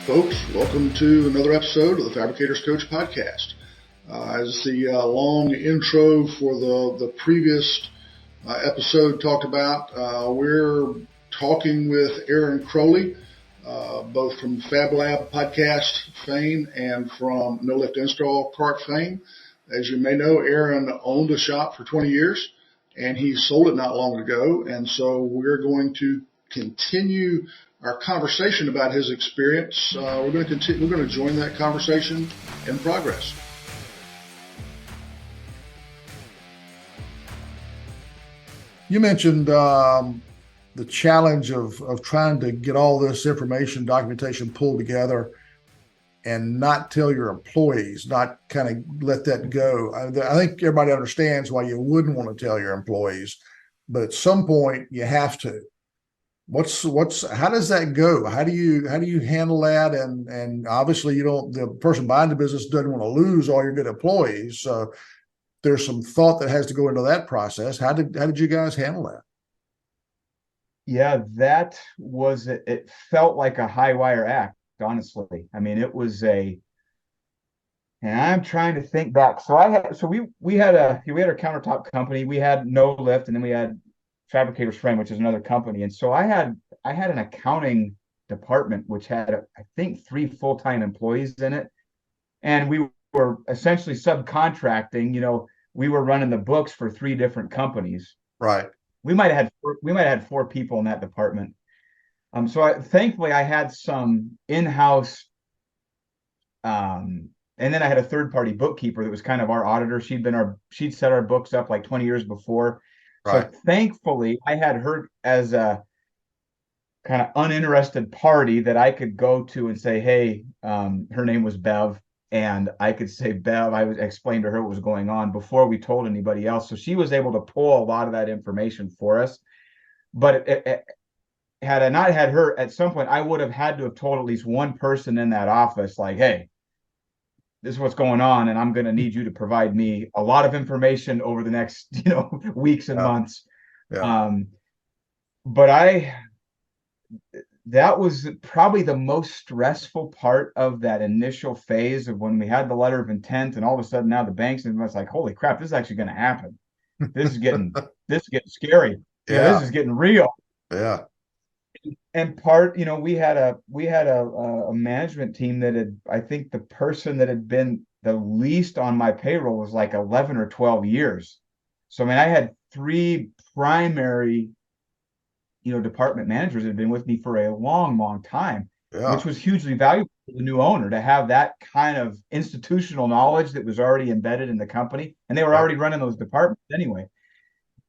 Folks, welcome to another episode of the Fabricators Coach podcast. As the long intro for the previous episode talked about, we're talking with Aaron Crowley, both from Fab Lab podcast fame and from No Lift Install Cart fame. As you may know, Aaron owned a shop for 20 years, and he sold it not long ago. And so we're going to continue our conversation about his experience. We're going to join that conversation in progress. You mentioned the challenge of trying to get all this information, documentation pulled together and not tell your employees, not kind of let that go. I think everybody understands why you wouldn't want to tell your employees, but at some point you have to. How does that go? How do you handle that? And obviously the person buying the business doesn't want to lose all your good employees. So there's some thought that has to go into that process. How did you guys handle that? Yeah, it felt like a high wire act, honestly. I mean, and I'm trying to think back. We had our countertop company, we had No Lift, and then we had Fabricators Frame, which is another company. And so I had an accounting department which had I think 3 full-time employees in it, and we were essentially subcontracting. We were running the books for 3 different companies. Right. We might have had 4 people in that department. Thankfully I had some in-house, and then I had a third-party bookkeeper that was kind of our auditor. She'd set our books up like 20 years before. Right. So thankfully, I had her as a kind of uninterested party that I could go to and say, hey, her name was Bev. And I could say, Bev, I would explain to her what was going on before we told anybody else. So she was able to pull a lot of that information for us. But had I not had her, at some point, I would have had to have told at least one person in that office, like, hey, this is what's going on, and I'm going to need you to provide me a lot of information over the next, weeks and months. Yeah. But that was probably the most stressful part of that initial phase of when we had the letter of intent, and all of a sudden now the banks, and it's like, holy crap, this is actually going to happen. This is getting scary. Yeah. This is getting real. Yeah. And we had a management team that I think the person that had been the least on my payroll was like 11 or 12 years. So I mean, I had 3 primary, department managers that had been with me for a long, long time, which was hugely valuable for the new owner to have that kind of institutional knowledge that was already embedded in the company, and they were already running those departments anyway.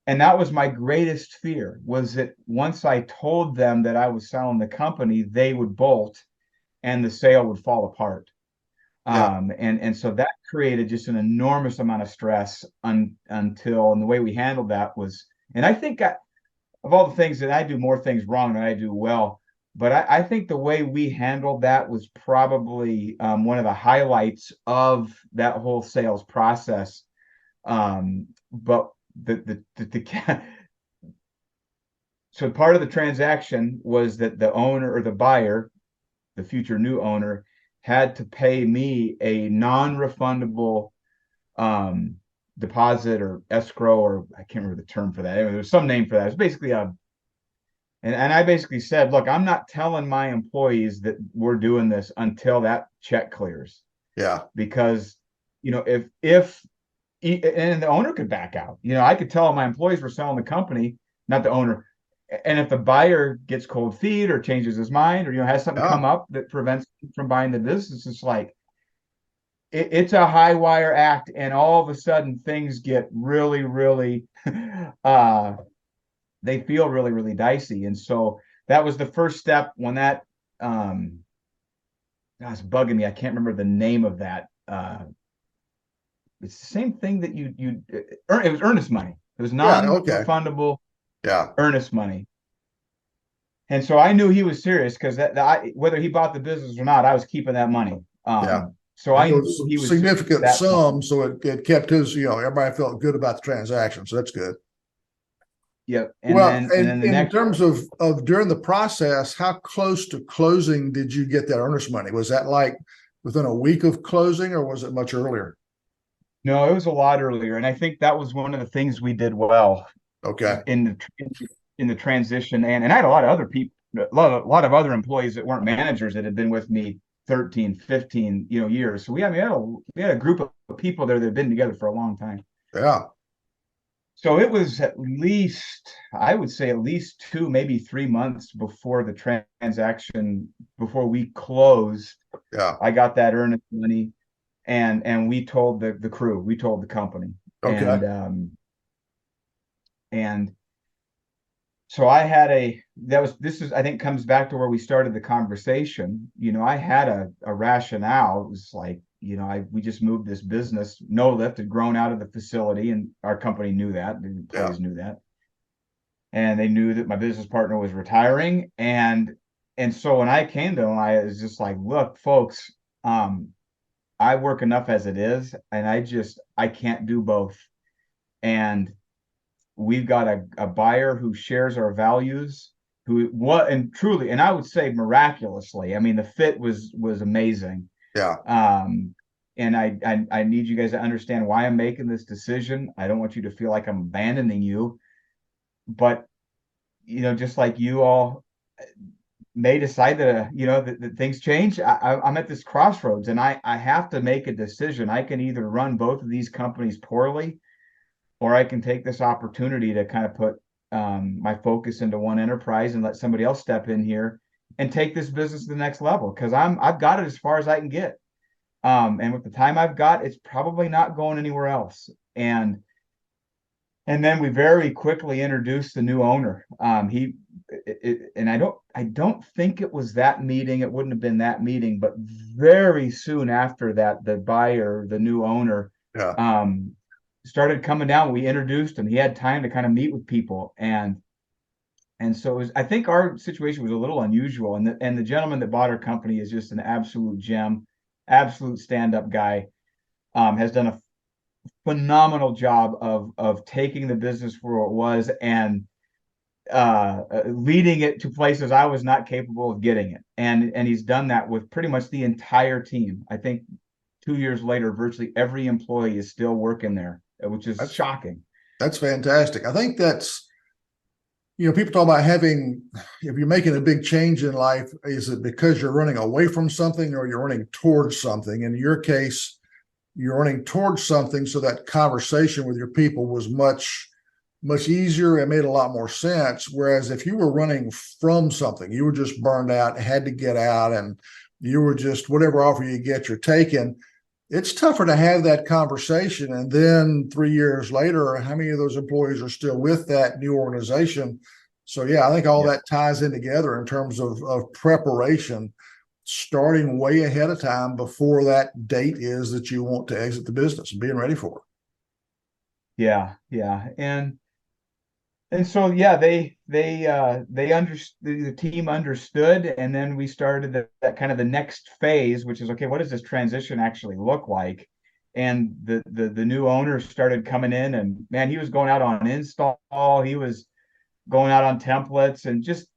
And that was my greatest fear, was that once I told them that I was selling the company, they would bolt and the sale would fall apart. And so that created just an enormous amount of stress and the way we handled that was, and I think of all the things that I do more things wrong than I do well, but I think the way we handled that was probably one of the highlights of that whole sales process. But so part of the transaction was that the owner or the buyer, the future new owner, had to pay me a non-refundable deposit or escrow, or I can't remember the term for that. Anyway, there's some name for that. It's basically and I basically said, look, I'm not telling my employees that we're doing this until that check clears. Yeah. Because, if and the owner could back out. I could tell my employees we're selling the company, not the owner. And if the buyer gets cold feet or changes his mind or has something come up that prevents him from buying the business, it's like it's a high wire act, and all of a sudden things get really, really they feel really, really dicey. And so that was the first step when that it's bugging me. I can't remember the name of that. It's the same thing that it was earnest money. It was non-refundable earnest money. And so I knew he was serious because whether he bought the business or not, I was keeping that money. So I knew he was significant sum. So it kept his, everybody felt good about the transaction. So that's good. Yep. Well, And then and the in next, terms of during the process, how close to closing did you get that earnest money? Was that like within a week of closing, or was it much earlier? no, it was a lot earlier. And I think that was one of the things we did well Okay. in the transition. And I had a lot of other people, a lot of other employees that weren't managers that had been with me 13, 15, years. So we had a group of people there that had been together for a long time. Yeah. So it was at least, I would say at least 2, maybe 3 months before the transaction, before we closed. Yeah. I got that earnest money, and we told the crew, we told the company, Okay. and so I had a that was this is I think comes back to where we started the conversation. I had a rationale. It was like, we just moved this business. No Lift had grown out of the facility, and our company knew that. The Yeah. employees knew that, and they knew that my business partner was retiring. And so when I came to them, I was just like, look, folks, I work enough as it is, and I can't do both. And we've got a buyer who shares our values, who what and truly, and I would say miraculously. I mean, the fit was amazing. Yeah. And I need you guys to understand why I'm making this decision. I don't want you to feel like I'm abandoning you, but just like you all may decide that that things change. I'm at this crossroads, and I have to make a decision. I can either run both of these companies poorly, or I can take this opportunity to kind of put my focus into one enterprise and let somebody else step in here and take this business to the next level, because I've got it as far as I can get. And with the time I've got, it's probably not going anywhere else. And then we very quickly introduced the new owner. And I don't think it was that meeting. It wouldn't have been that meeting, but very soon after that, the buyer, the new owner, Yeah. started coming down. We introduced him. He had time to kind of meet with people, and so I think our situation was a little unusual. And the gentleman that bought our company is just an absolute gem, absolute stand-up guy. Has done a phenomenal job of taking the business where it was, and leading it to places I was not capable of getting it. And he's done that with pretty much the entire team. I think 2 years later, virtually every employee is still working there, which is That's shocking. that's fantastic. I think that's, people talk about having, if you're making a big change in life, is it because you're running away from something or you're running towards something? In your case, you're running towards something, so that conversation with your people was much, much easier and made a lot more sense. Whereas if you were running from something, you were just burned out, had to get out, and you were just whatever offer you get, you're taking. It's tougher to have that conversation. And then 3 years later, how many of those employees are still with that new organization? So, yeah, I think all Yeah. that ties in together in terms of preparation, starting way ahead of time before that date is that you want to exit the business and being ready for it. Yeah, yeah. And so yeah, they understood, the team understood, and then we started that kind of the next phase, which is, okay, what does this transition actually look like? And the new owner started coming in, and man, he was going out on install, he was going out on templates, and just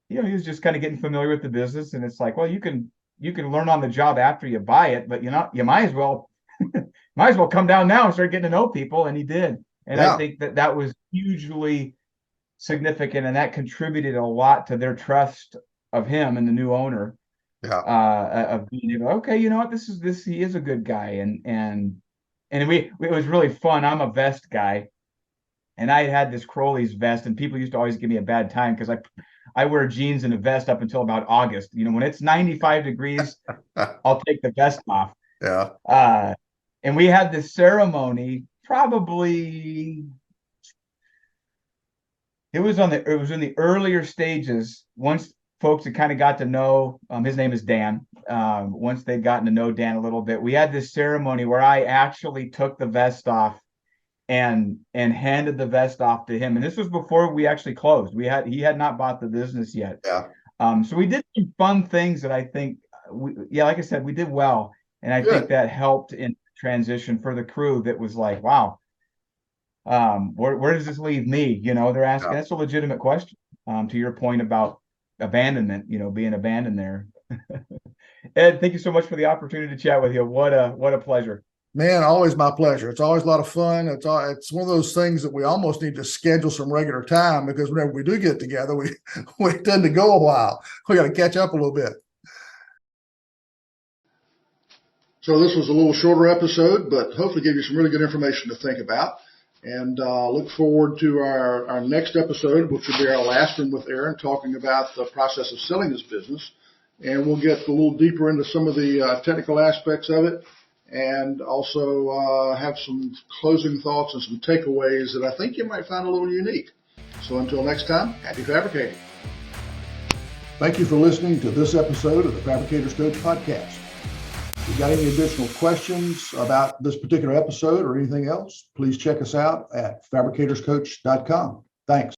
he was just kind of getting familiar with the business. And it's like, well, you can learn on the job after you buy it, but you might as well come down now and start getting to know people. And he did. And I Yeah. think that was hugely significant, and that contributed a lot to their trust of him and the new owner, Yeah. of being able, okay, you know what, this he is a good guy. And it was really fun. I'm a vest guy, and I had this Crowley's vest, and people used to always give me a bad time because I wear jeans and a vest up until about August. When it's 95 degrees, I'll take the vest off. Yeah. uh and we had this ceremony, probably it was in the earlier stages. Once folks had kind of got to know, his name is Dan. Once they'd gotten to know Dan a little bit, we had this ceremony where I actually took the vest off and handed the vest off to him. And this was before we actually closed. He had not bought the business yet. Yeah. So we did some fun things that I think like I said, we did well. And I think Good. that helped in transition for the crew, that was like, wow, where does this leave me? They're asking. Yeah. That's a legitimate question. To your point about abandonment, being abandoned there. Ed, thank you so much for the opportunity to chat with you. What a pleasure. Man, always my pleasure. It's always a lot of fun. It's one of those things that we almost need to schedule some regular time, because whenever we do get together, we tend to go a while. We got to catch up a little bit. So this was a little shorter episode, but hopefully gave you some really good information to think about. And look forward to our next episode, which will be our last one with Aaron, talking about the process of selling his business. And we'll get a little deeper into some of the technical aspects of it, and also have some closing thoughts and some takeaways that I think you might find a little unique. So until next time, happy fabricating. Thank you for listening to this episode of the Fabricators Coach podcast. If you've got any additional questions about this particular episode or anything else, please check us out at fabricatorscoach.com. Thanks.